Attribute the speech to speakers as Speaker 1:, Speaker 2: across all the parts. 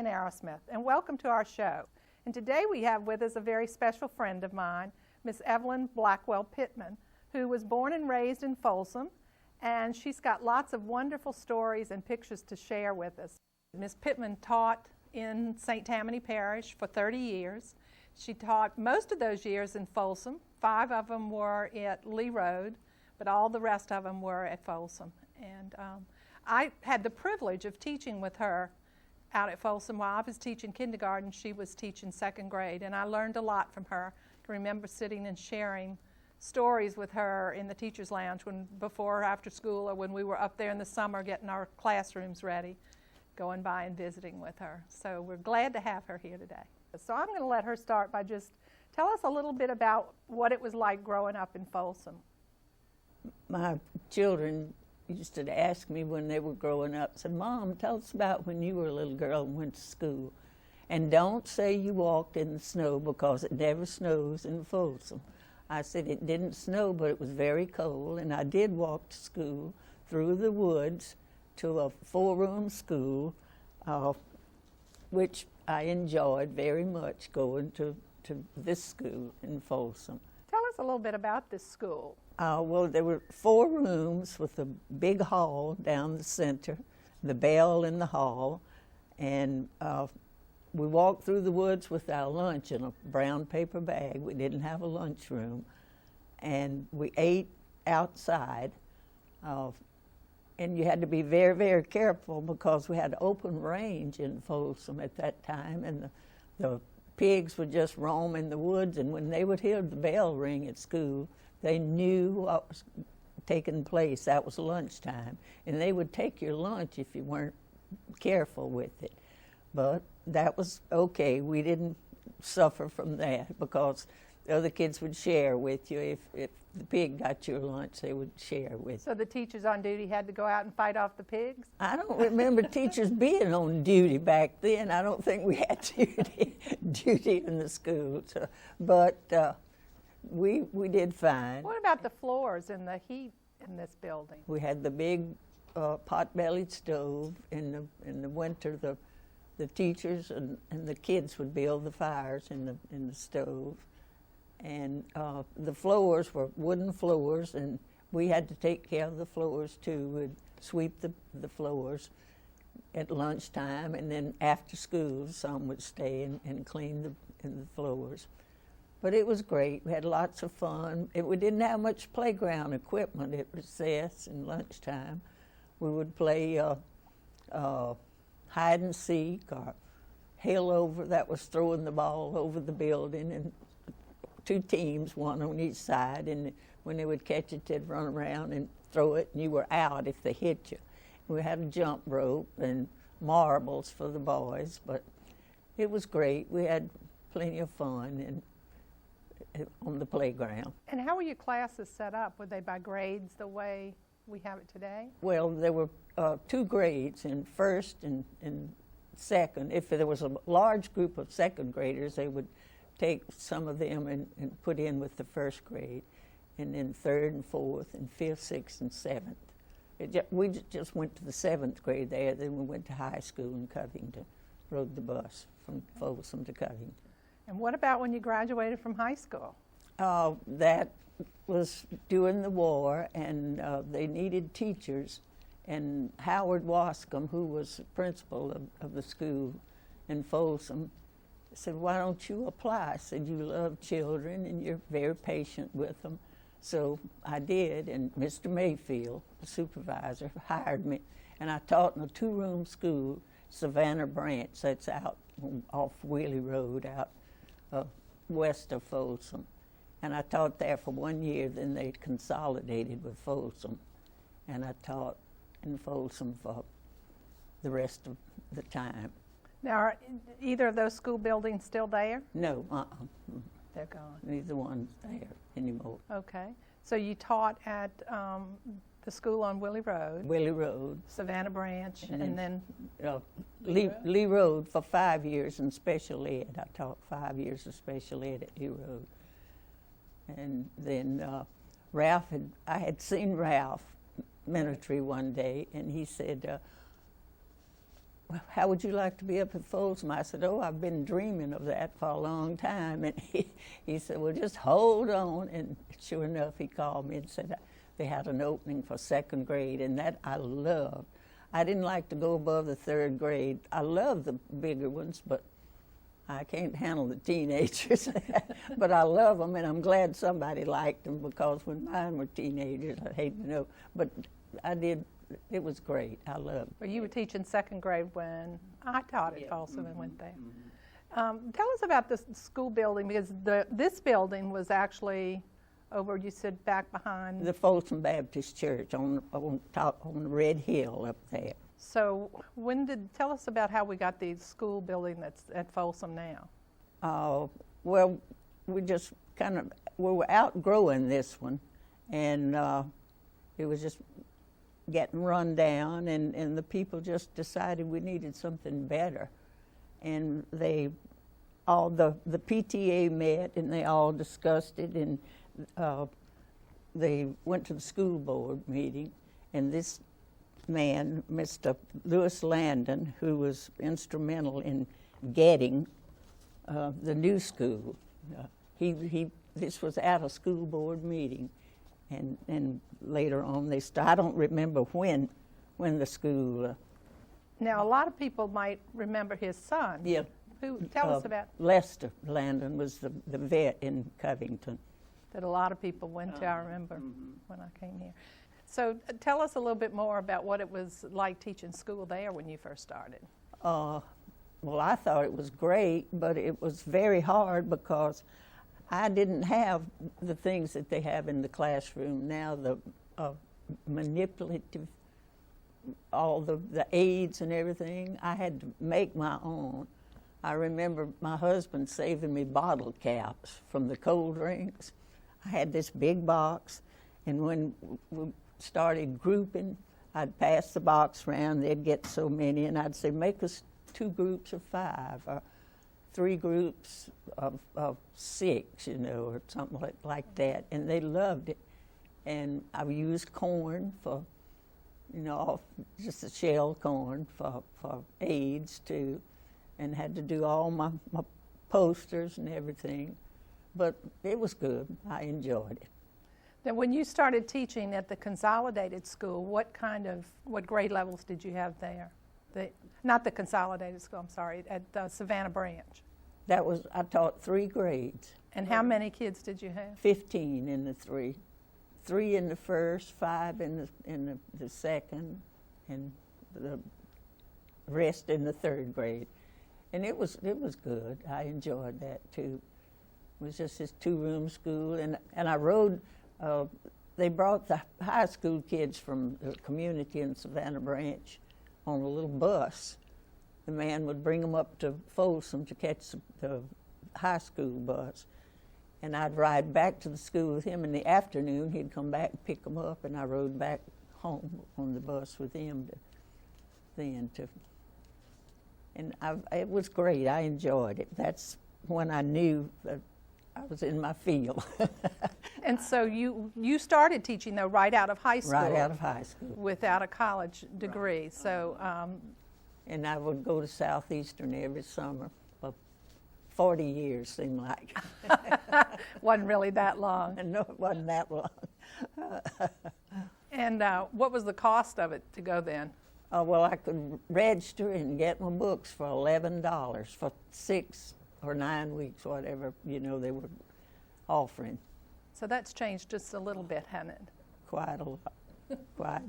Speaker 1: in Aerosmith, and welcome to our show. And today we have with us a very special friend of mine, Miss Evelyn Blackwell Pittman, who was born and raised in Folsom, and she's got lots of wonderful stories and pictures to share with us. Miss Pittman taught in St. Tammany Parish for 30 years. She taught most of those years in Folsom. 5 of them were at Lee Road, but all the rest of them were at Folsom. And I had the privilege of teaching with her out at Folsom. While I was teaching kindergarten, she was teaching 2nd grade, and I learned a lot from her. I can remember sitting and sharing stories with her in the teacher's lounge before or after school, or when we were up there in the summer getting our classrooms ready, going by and visiting with her. So we're glad to have her here today. So I'm going to let her start by just tell us a little bit about what it was like growing up in Folsom.
Speaker 2: My children used to ask me when they were growing up, said, "Mom, tell us about when you were a little girl and went to school. And don't say you walked in the snow because it never snows in Folsom." I said it didn't snow, but it was very cold, and I did walk to school through the woods to a 4-room school, which I enjoyed very much, going to this school in Folsom.
Speaker 1: Tell us a little bit about this school.
Speaker 2: Well, there were 4 rooms with a big hall down the center, the bell in the hall, and we walked through the woods with our lunch in a brown paper bag. We didn't have a lunchroom, and we ate outside, and you had to be very, very careful because we had open range in Folsom at that time, and the pigs would just roam in the woods, and when they would hear the bell ring at school, they knew what was taking place. That was lunchtime, and they would take your lunch if you weren't careful with it. But that was okay. We didn't suffer from that because the other kids would share with you. If the pig got your lunch, they would share with you.
Speaker 1: So the teachers on duty had to go out and fight off the pigs?
Speaker 2: I don't remember teachers being on duty back then. I don't think we had duty in the school. So, but we did fine.
Speaker 1: What about the floors and the heat in this building?
Speaker 2: We had the big pot-bellied stove. In the winter, the teachers and the kids would build the fires in the stove. And the floors were wooden floors, and we had to take care of the floors too. We'd sweep the floors at lunchtime, and then after school, some would stay and clean the floors. But it was great. We had lots of fun. We didn't have much playground equipment at recess and lunchtime. We would play hide and seek or hail over. That was throwing the ball over the building, and 2 teams, one on each side, and when they would catch it, they'd run around and throw it, and you were out if they hit you. We had a jump rope and marbles for the boys, but it was great. We had plenty of fun on the playground.
Speaker 1: And how were your classes set up? Were they by grades the way we have it today?
Speaker 2: Well, there were 2 grades, in first and second. If there was a large group of 2nd graders, they would take some of them and put in with the 1st grade, and then 3rd and 4th and 5th, 6th, and 7th. We just went to the 7th grade there, then we went to high school in Covington, rode the bus from Folsom to Covington.
Speaker 1: And what about when you graduated from high school?
Speaker 2: That was during the war, and they needed teachers, and Howard Wascom, who was the principal of the school in Folsom, said, "Why don't you apply?" I said, "You love children and you're very patient with them." So I did, and Mr. Mayfield, the supervisor, hired me, and I taught in a 2-room school, Savannah Branch. That's out off Wheelie Road, out west of Folsom. And I taught there for 1 year, then they consolidated with Folsom, and I taught in Folsom for the rest of the time.
Speaker 1: Now, are either of those school buildings still there?
Speaker 2: No,
Speaker 1: They're gone.
Speaker 2: neither one's there anymore.
Speaker 1: Okay. So you taught at the school on Willie Road, Savannah Branch, and then
Speaker 2: Lee Road for 5 years in special ed. I taught 5 years of special ed at Lee Road. And then I had seen Ralph Minitry one day, and he said, how would you like to be up at Folsom? I said, oh, I've been dreaming of that for a long time. And he said, well, just hold on. And sure enough, he called me and said they had an opening for second grade, and that I loved. I didn't like to go above the third grade. I love the bigger ones, but I can't handle the teenagers. But I love them, and I'm glad somebody liked them, because when mine were teenagers, I hate to know. But I did. It was great. I loved it.
Speaker 1: Well, you were teaching second grade when I taught at Folsom and went there. Tell us about the school building, because this building was actually over, you said, back behind
Speaker 2: the Folsom Baptist Church on the Red Hill up there.
Speaker 1: So tell us about how we got the school building that's at Folsom now.
Speaker 2: Well, we just we were outgrowing this one, and it was just getting run down, and the people just decided we needed something better. And the PTA met, and they all discussed it, and they went to the school board meeting, and this man, Mr. Lewis Landon, who was instrumental in getting the new school, this was at a school board meeting, and later on I don't remember when the school.
Speaker 1: Now a lot of people might remember his son.
Speaker 2: Yeah.
Speaker 1: Tell us about
Speaker 2: Lester Landon was the vet in Covington.
Speaker 1: That a lot of people went to. I remember when I came here. So tell us a little bit more about what it was like teaching school there when you first started.
Speaker 2: Well, I thought it was great, but it was very hard because I didn't have the things that they have in the classroom now, the manipulative, all the aids and everything. I had to make my own. I remember my husband saving me bottle caps from the cold drinks. I had this big box, and when we started grouping, I'd pass the box around, they'd get so many, and I'd say, make us 2 groups of 5, or 3 groups of 6, or something like that, and they loved it. And I used corn for, just the shell corn for aids too, and had to do all my posters and everything. But it was good. I enjoyed it.
Speaker 1: Now, when you started teaching at the consolidated school, what grade levels did you have there? Not the consolidated school, I'm sorry, at the Savannah branch.
Speaker 2: I taught 3 grades.
Speaker 1: And how many kids did you have?
Speaker 2: 15 in the 3. 3 in the first, 5 in the second, and the rest in the 3rd grade. And it was good. I enjoyed that too. It was just this 2-room school, and I rode. They brought the high school kids from the community in Savannah Branch on a little bus. The man would bring them up to Folsom to catch the high school bus, and I'd ride back to the school with him in the afternoon. He'd come back and pick them up, and I rode back home on the bus with him and it was great. I enjoyed it. That's when I knew that I was in my field.
Speaker 1: And so you started teaching, though, right out of high school?
Speaker 2: Right out of high school.
Speaker 1: Without a college degree. Right. So.
Speaker 2: And I would go to Southeastern every summer for 40 years, seemed like.
Speaker 1: Wasn't really that long.
Speaker 2: No, it wasn't that long.
Speaker 1: And what was the cost of it to go then?
Speaker 2: Well, I could register and get my books for $11 for 6 or 9 weeks, whatever, they were offering.
Speaker 1: So that's changed just a little bit, hasn't it?
Speaker 2: Quite a lot. Quite.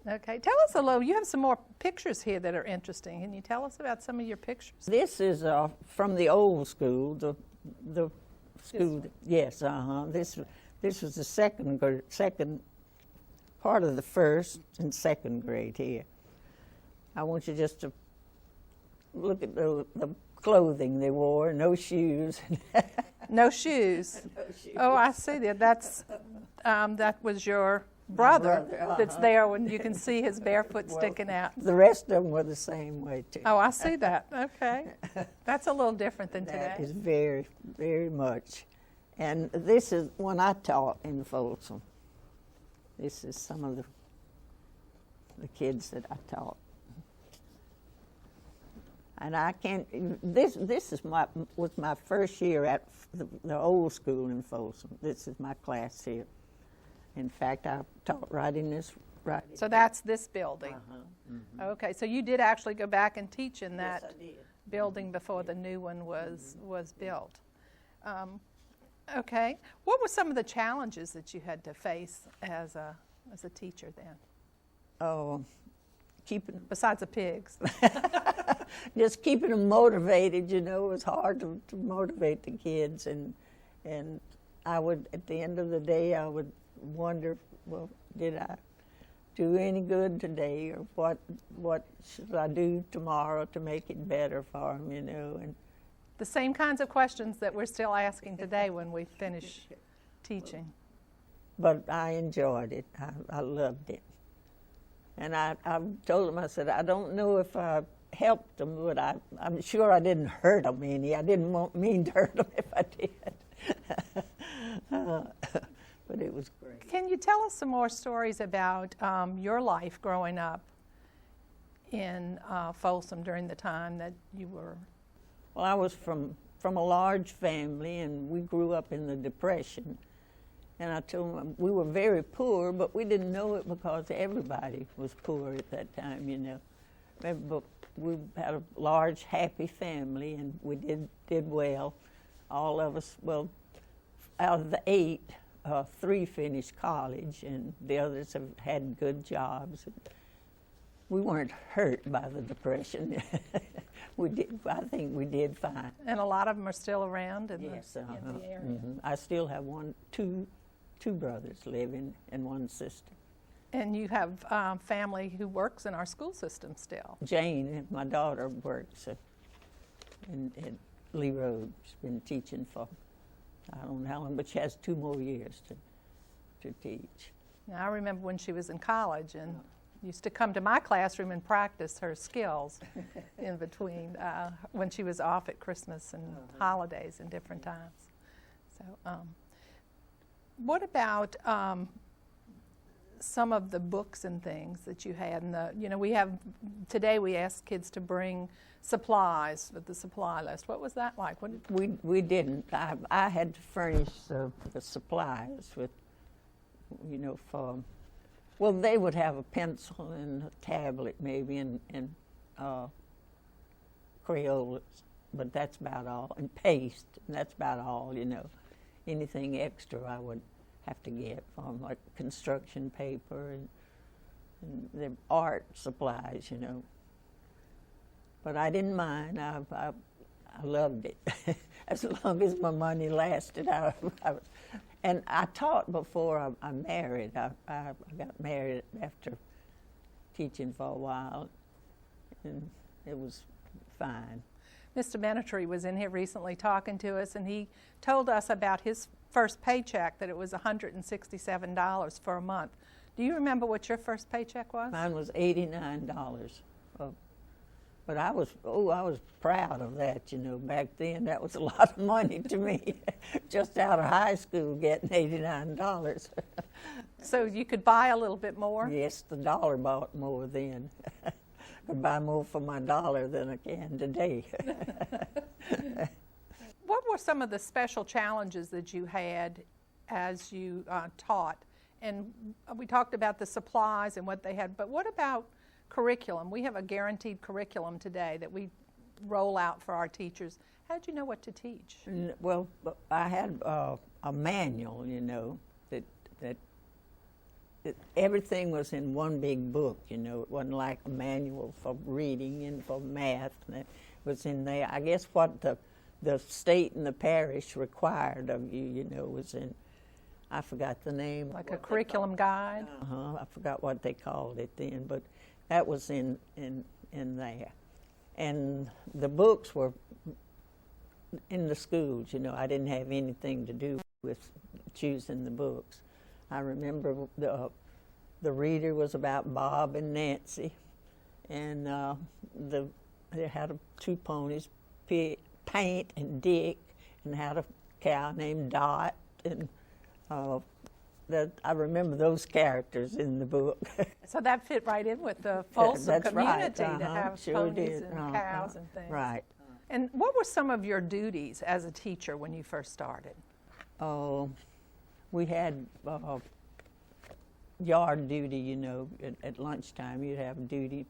Speaker 1: Okay. Tell us a little. You have some more pictures here that are interesting. Can you tell us about some of your pictures?
Speaker 2: This is from the old school, the school. Yes, This was the second part of the 1st and 2nd grade here. I want you just to look at the clothing they wore. No shoes.
Speaker 1: No shoes.
Speaker 2: No shoes.
Speaker 1: Oh, I see that. That was your brother that's there when you can see his barefoot sticking out.
Speaker 2: The rest of them were the same way too.
Speaker 1: Oh, I see that. Okay. That's a little different than today.
Speaker 2: That is very, very much. And this is when I taught in Folsom. This is some of the kids that I taught. And I can't. This was my first year at the old school in Folsom. This is my class here. In fact, I taught right in this. Right.
Speaker 1: So that's this building.
Speaker 2: Mm-hmm.
Speaker 1: Okay, so you did actually go back and teach in that
Speaker 2: Yes, I did.
Speaker 1: building before the new one was built. Okay, what were some of the challenges that you had to face as a teacher then?
Speaker 2: Oh, keeping
Speaker 1: Besides the pigs.
Speaker 2: just keeping them motivated. You know, it was hard to motivate the kids, and I would, at the end of the day, I would wonder, well, did I do any good today, or what should I do tomorrow to make it better for them? You know, and
Speaker 1: The same kinds of questions that we're still asking today when we finish teaching.
Speaker 2: but I enjoyed it. I loved it. And I told them, I said, I don't know if I helped them, but I'm sure I didn't hurt them any. I didn't mean to hurt them if I did. But it was great.
Speaker 1: Can you tell us some more stories about your life growing up in Folsom during the time that you were?
Speaker 2: Well, I was from a large family, and we grew up in the Depression. And I told them we were very poor, but we didn't know it because everybody was poor at that time, you know. But we had a large, happy family, and we did well. All of us, well, out of the 8, 3 finished college, and the others have had good jobs. We weren't hurt by the Depression. I think we did fine.
Speaker 1: And a lot of them are still around in,
Speaker 2: Yes,
Speaker 1: in the area.
Speaker 2: Mm-hmm. I still have two brothers living and one sister.
Speaker 1: And you have family who works in our school system still.
Speaker 2: Jane, my daughter, works in Lee Road. She's been teaching for, I don't know how long, but she has 2 more years to teach.
Speaker 1: Now, I remember when she was in college and used to come to my classroom and practice her skills in between when she was off at Christmas and holidays and different times. So, what about some of the books and things that you had? And today we ask kids to bring supplies with the supply list. What was that like?
Speaker 2: We didn't. I had to furnish the supplies with, well, they would have a pencil and a tablet maybe and Crayolas, but that's about all, and paste, and that's about all, you know. Anything extra I would have to get from, like construction paper and the art supplies, you know. But I didn't mind. I loved it. As long as my money lasted. And I taught before I married. I got married after teaching for a while, and it was fine.
Speaker 1: Mr. Menetry was in here recently talking to us, and he told us about his first paycheck, that it was $167 for a month. Do you remember what your first paycheck was?
Speaker 2: Mine was $89. But I was proud of that, you know. Back then, that was a lot of money to me. Just out of high school, getting $89.
Speaker 1: So you could buy a little bit more?
Speaker 2: Yes, the dollar bought more then. I could buy more for my dollar than I can today.
Speaker 1: What were some of the special challenges that you had as you taught? And we talked about the supplies and what they had, but what about curriculum? We have a guaranteed curriculum today that we roll out for our teachers. How did you know what to teach?
Speaker 2: Well, I had a manual, you know, that everything was in one big book, you know. It wasn't like a manual for reading and for math. And it was in there. I guess what the state and the parish required of you, you know, was in, I forgot the name.
Speaker 1: Like a curriculum guide?
Speaker 2: I forgot what they called it then, but that was in there. And the books were in the schools, you know. I didn't have anything to do with choosing the books. I remember the reader was about Bob and Nancy, and they had 2 ponies, Paint and Dick, and had a cow named Dot, and I remember those characters in the book.
Speaker 1: So that fit right in with the Folsom
Speaker 2: That's right.
Speaker 1: community to have
Speaker 2: Sure
Speaker 1: ponies
Speaker 2: did.
Speaker 1: and cows and things.
Speaker 2: Right.
Speaker 1: And what were some of your duties as a teacher when you first started?
Speaker 2: Oh, we had yard duty, you know, at lunchtime you'd have duty.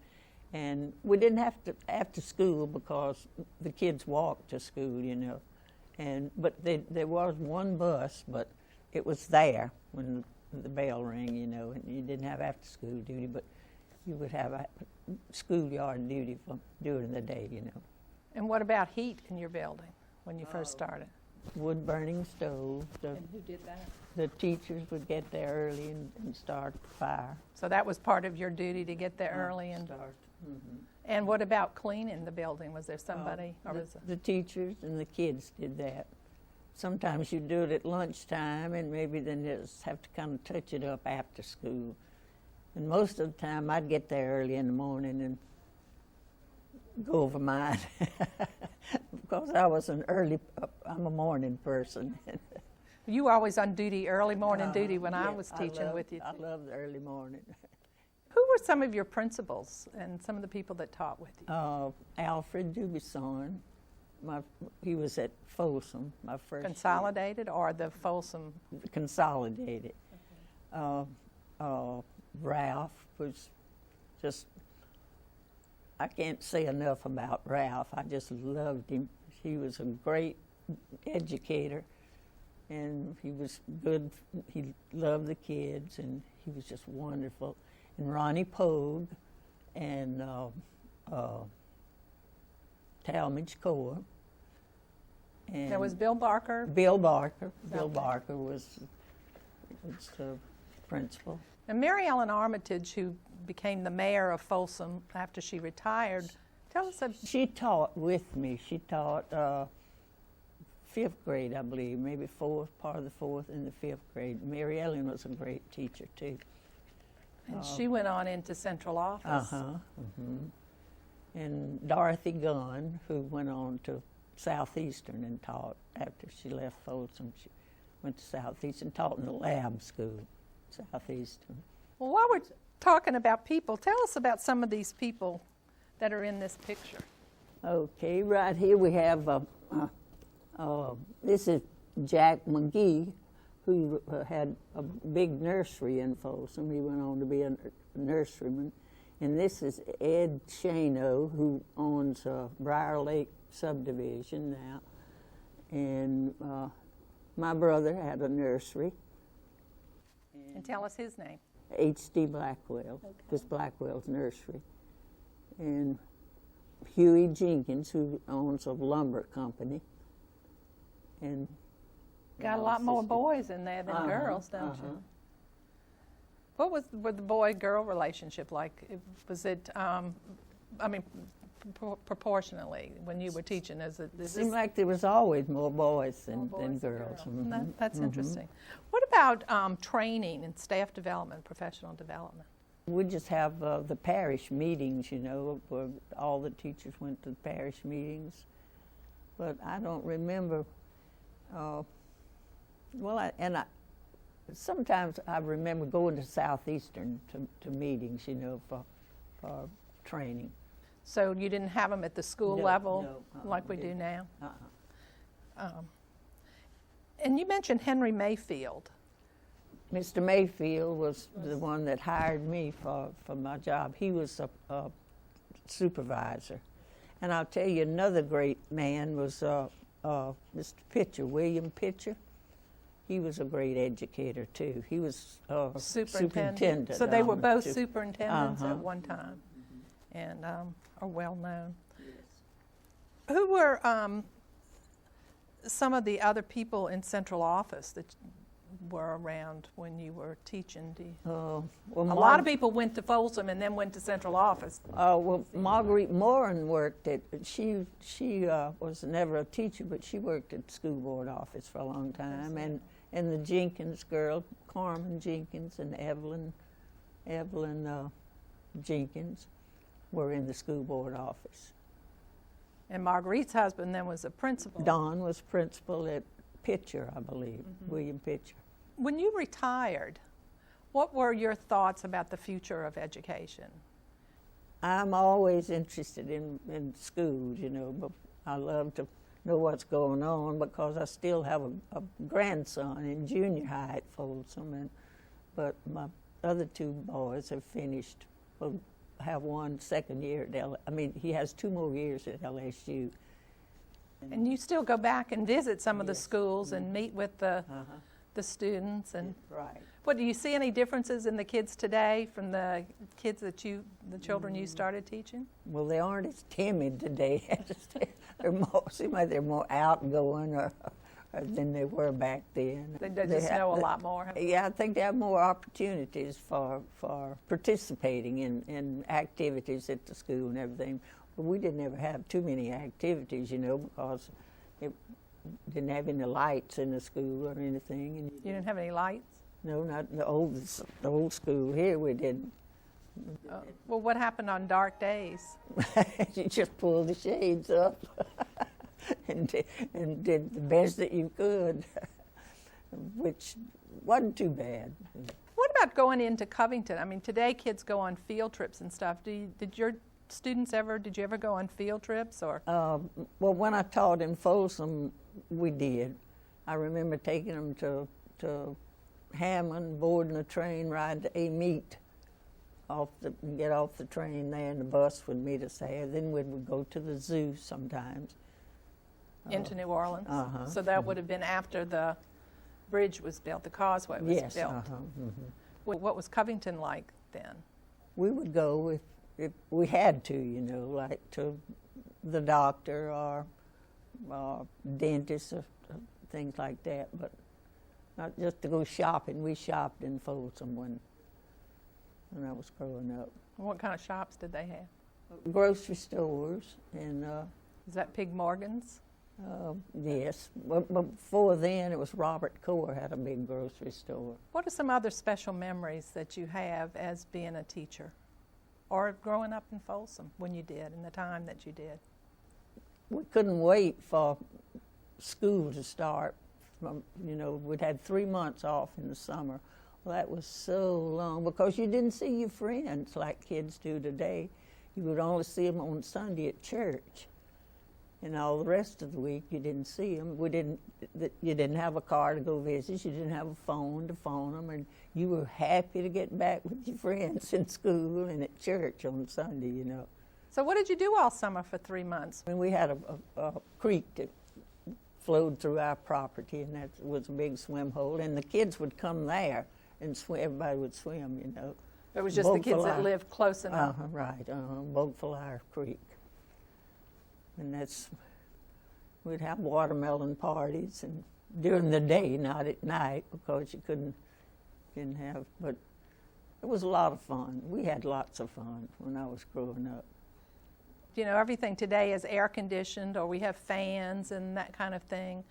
Speaker 2: And we didn't have to after school because the kids walked to school, you know. But there was one bus, but it was there when the bell rang, you know, and you didn't have after school duty, but you would have a schoolyard duty during the day, you know.
Speaker 1: And what about heat in your building when you first started?
Speaker 2: Wood burning stove.
Speaker 1: And who did that?
Speaker 2: The teachers would get there early and start the fire.
Speaker 1: So that was part of your duty to get there early and
Speaker 2: start. Mm-hmm.
Speaker 1: And what about cleaning the building? Was there somebody or was it?
Speaker 2: The teachers and the kids did that. Sometimes you do it at lunchtime, and maybe then you just have to kind of touch it up after school. And most of the time, I'd get there early in the morning and go over mine because I'm a morning person.
Speaker 1: You were always on duty, early morning duty when I was teaching with you.
Speaker 2: I love the early morning.
Speaker 1: Who were some of your principals and some of the people that taught with you?
Speaker 2: Alfred Dubison. He was at Folsom, my first
Speaker 1: Consolidated
Speaker 2: year.
Speaker 1: Or the Folsom?
Speaker 2: Consolidated. Okay. Ralph was just, I can't say enough about Ralph. I just loved him. He was a great educator, and he was good. He loved the kids, and he was just wonderful. And Ronnie Pogue and Talmadge Core. And
Speaker 1: there was Bill Barker.
Speaker 2: Bill Barker. Bill Barker was the principal.
Speaker 1: And Mary Ellen Armitage, who became the mayor of Folsom after she retired, tell us.
Speaker 2: She taught with me. She taught 5th grade, I believe, maybe part of the 4th and the 5th grade. Mary Ellen was a great teacher, too.
Speaker 1: And she went on into central office.
Speaker 2: And Dorothy Gunn, who went on to Southeastern and taught after she left Folsom. She went to Southeastern, taught in the lab school, Southeastern.
Speaker 1: Well, while we're talking about people, tell us about some of these people that are in this picture.
Speaker 2: Okay, right here we have, this is Jack McGee, who had a big nursery in Folsom. He went on to be a nurseryman. And this is Ed Shano, who owns Briar Lake subdivision now. And my brother had a nursery.
Speaker 1: And tell us his name.
Speaker 2: H.D. Blackwell, was Blackwell's nursery. And Huey Jenkins, who owns a lumber company. And
Speaker 1: got a lot more boys in there than girls, don't you? What was the boy-girl relationship like? Was it, proportionally when you were teaching? It
Speaker 2: seemed like there was always more boys than girls.
Speaker 1: Mm-hmm. That's interesting. What about training and staff development, professional development?
Speaker 2: We just have the parish meetings, you know, where all the teachers went to the parish meetings. But I don't remember. Sometimes I remember going to Southeastern to meetings, you know, for training.
Speaker 1: So you didn't have them at the school level like we do now? And you mentioned Henry Mayfield.
Speaker 2: Mr. Mayfield was the one that hired me for my job. He was a supervisor. And I'll tell you, another great man was Mr. Pitcher, William Pitcher. He was a great educator, too. He was superintendent.
Speaker 1: So they were both superintendents at one time and are well known.
Speaker 2: Yes.
Speaker 1: Who were some of the other people in central office that were around when you were teaching? A lot of people went to Folsom and then went to central office.
Speaker 2: Marguerite Moran worked at, she was never a teacher, but she worked at the school board office for a long time. And the Jenkins girl, Carmen Jenkins and Evelyn Jenkins were in the school board office.
Speaker 1: And Marguerite's husband then was a principal.
Speaker 2: Don was principal at Pitcher, I believe, William Pitcher.
Speaker 1: When you retired, what were your thoughts about the future of education?
Speaker 2: I'm always interested in schools, but I love to know what's going on because I still have a grandson in junior high at Folsom, but my other two boys have finished. Well, have one second year at he has 2 more years at LSU.
Speaker 1: And you still go back and visit some of the
Speaker 2: Yes.
Speaker 1: schools and meet with the students and
Speaker 2: Right.
Speaker 1: What do you see any differences in the kids today from the kids the children you started teaching?
Speaker 2: Well, they aren't as timid today. Seem like they're more outgoing than they were back then.
Speaker 1: They just know a lot more.
Speaker 2: Yeah, I think they have more opportunities for participating in activities at the school and everything. But we didn't ever have too many activities, because it didn't have any lights in the school or anything. And
Speaker 1: You didn't have any lights?
Speaker 2: No, not the old school here. We didn't.
Speaker 1: Well, what happened on dark days?
Speaker 2: You just pulled the shades up and did the best that you could, which wasn't too bad.
Speaker 1: What about going into Covington? Today kids go on field trips and stuff. Did you ever go on field trips or?
Speaker 2: Well, when I taught in Folsom, we did. I remember taking them to Hammond, boarding a train, ride to a meet, get off the train there, and the bus would meet us there. Then we would go to the zoo sometimes.
Speaker 1: Into New Orleans?
Speaker 2: Uh-huh.
Speaker 1: So that would have been after the bridge was built, the causeway was
Speaker 2: Yes.
Speaker 1: built. What was Covington like then?
Speaker 2: We would go if we had to, like to the doctor or dentist or things like that, but not just to go shopping. We shopped in Folsom when I was growing up.
Speaker 1: What kind of shops did they have?
Speaker 2: Grocery stores and
Speaker 1: Is that Pig Morgan's?
Speaker 2: yes. But before then, it was Robert Core had a big grocery store.
Speaker 1: What are some other special memories that you have as being a teacher or growing up in Folsom when you did, in the time that you did?
Speaker 2: We couldn't wait for school to start. We'd had 3 months off in the summer. Well, that was so long because you didn't see your friends like kids do today. You would only see them on Sunday at church. And all the rest of the week, you didn't see them. You didn't have a car to go visit. You didn't have a phone to phone them. And you were happy to get back with your friends in school and at church on Sunday,
Speaker 1: So what did you do all summer for 3 months?
Speaker 2: We had a creek that flowed through our property, and that was a big swim hole. And the kids would come there and swim. Everybody would swim,
Speaker 1: It was just the kids that lived close enough.
Speaker 2: Right, Beaufort Creek. And we'd have watermelon parties and during the day, not at night, because you didn't have, but it was a lot of fun. We had lots of fun when I was growing up.
Speaker 1: Everything today is air conditioned or we have fans and that kind of thing.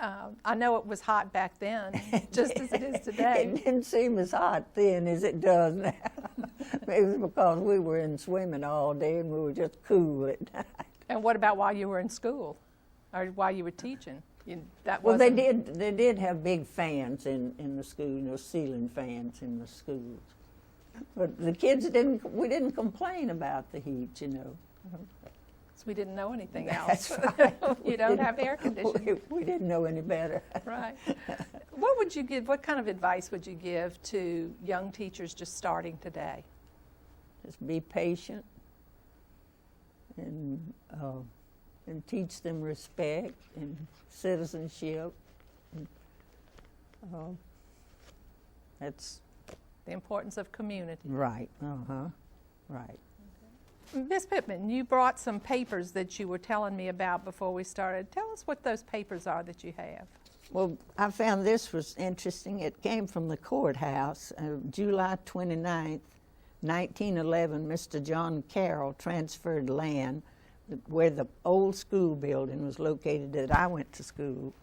Speaker 1: Right. I know it was hot back then, just as it is today.
Speaker 2: It didn't seem as hot then as it does now. It was because we were in swimming all day and we were just cool at night.
Speaker 1: And what about while you were in school or while you were teaching?
Speaker 2: Well, they did have big fans in the school, ceiling fans in the schools. But the kids we didn't complain about the heat,
Speaker 1: So we didn't know anything else.
Speaker 2: That's right.
Speaker 1: You don't have air conditioning.
Speaker 2: We didn't know any better.
Speaker 1: Right. What kind of advice would you give to young teachers just starting today?
Speaker 2: Just be patient and teach them respect and citizenship. That's
Speaker 1: the importance of community.
Speaker 2: Right. Right.
Speaker 1: Ms. Pittman, you brought some papers that you were telling me about before we started. Tell us what those papers are that you have.
Speaker 2: Well, I found this was interesting. It came from the courthouse. July 29th, 1911, Mr. John Carroll transferred land where the old school building was located where I went to school,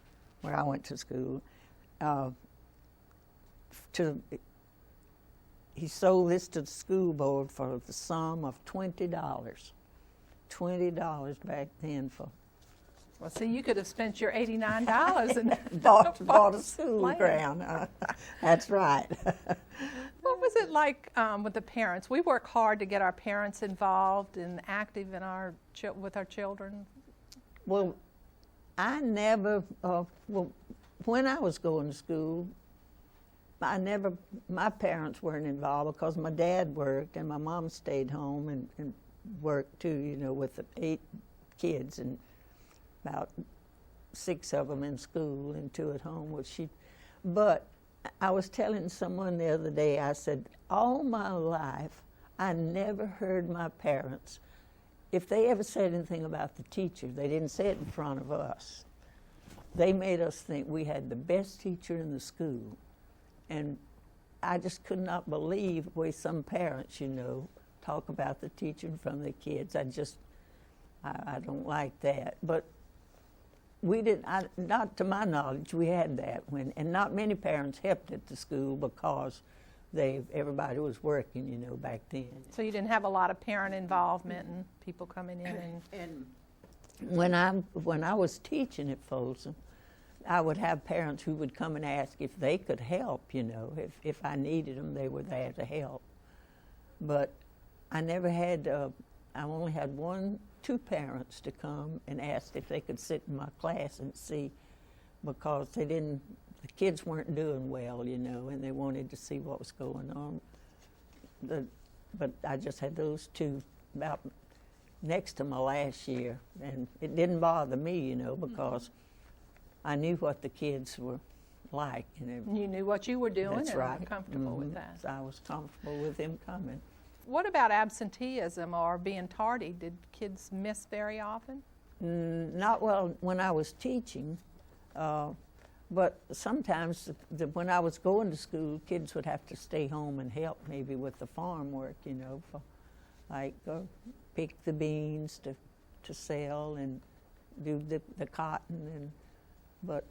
Speaker 2: he sold this to the school board for the sum of $20. $20 back then for
Speaker 1: Well, see, you could have spent your $89 and
Speaker 2: bought a school ground. That's right.
Speaker 1: What was it like with the parents? We work hard to get our parents involved and active in with our children.
Speaker 2: Well, I never, when I was going to school, my parents weren't involved because my dad worked and my mom stayed home and worked too, you know, with the 8 kids and about 6 of them in school and 2 at home. But I was telling someone the other day, I said, all my life, I never heard my parents, if they ever said anything about the teacher, they didn't say it in front of us. They made us think we had the best teacher in the school. And I just could not believe the way some parents, you know, talk about the teacher in front of the kids. I don't like that. But we didn't, not to my knowledge, we had that and not many parents helped at the school because everybody was working, you know, back then.
Speaker 1: So you didn't have a lot of parent involvement and people coming in
Speaker 2: and when I was teaching at Folsom, I would have parents who would come and ask if they could help, you know, if I needed them, they were there to help. But I never had, I only had 2 parents to come and ask if they could sit in my class and see, because the kids weren't doing well, you know, and they wanted to see what was going on. But I just had those 2 about next to my last year, and it didn't bother me, you know, because I knew what the kids were like.
Speaker 1: You knew what you were doing.
Speaker 2: That's
Speaker 1: and
Speaker 2: right.
Speaker 1: were comfortable with that.
Speaker 2: So I was comfortable with them coming.
Speaker 1: What about absenteeism or being tardy? Did kids miss very often?
Speaker 2: Not well when I was teaching, but sometimes when I was going to school, kids would have to stay home and help maybe with the farm work, you know, pick the beans to sell and do the cotton, but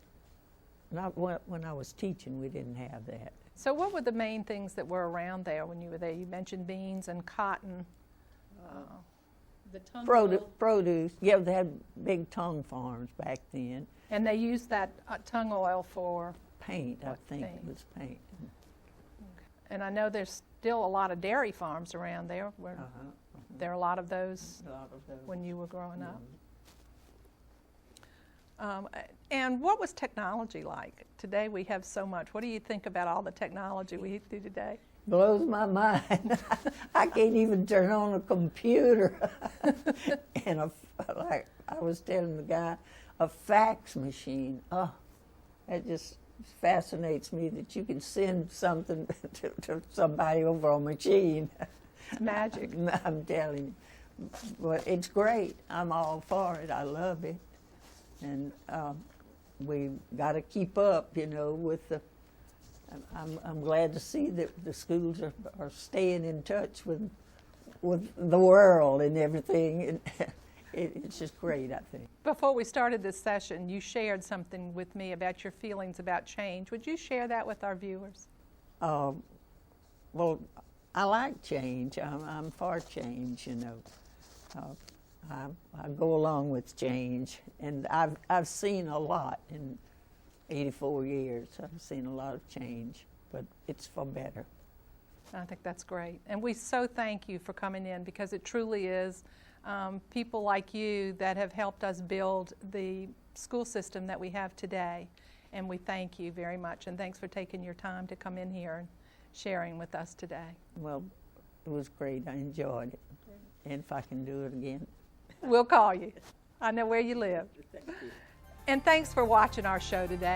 Speaker 2: not when I was teaching, we didn't have that.
Speaker 1: So what were the main things that were around there when you were there? You mentioned beans and cotton.
Speaker 3: The tongue
Speaker 2: produce. Yeah, they had big tongue farms back then.
Speaker 1: And they used that tongue oil for?
Speaker 2: Paint, I think it was paint.
Speaker 1: Okay. And I know there's still a lot of dairy farms around there. There are a lot of those when you were growing up. And what was technology like? Today we have so much. What do you think about all the technology we do today?
Speaker 2: Blows my mind. I can't even turn on a computer. And like I was telling the guy, a fax machine. Oh, that just fascinates me that you can send something to somebody over a machine.
Speaker 1: It's magic.
Speaker 2: I'm telling you. But it's great. I'm all for it. I love it. And we got to keep up, you know, with the. I'm glad to see that the schools are staying in touch with the world and everything. And it's just great, I think.
Speaker 1: Before we started this session, you shared something with me about your feelings about change. Would you share that with our viewers?
Speaker 2: Well, I like change. I'm for change, you know. I go along with change, and I've seen a lot in 84 years. I've seen a lot of change, but it's for better.
Speaker 1: I think that's great. And we so thank you for coming in, because it truly is people like you that have helped us build the school system that we have today. And we thank you very much. And thanks for taking your time to come in here and sharing with us today.
Speaker 2: Well, it was great. I enjoyed it. And if I can do it again,
Speaker 1: we'll call you. I know where you live.
Speaker 2: Thank you.
Speaker 1: And thanks for watching our show today.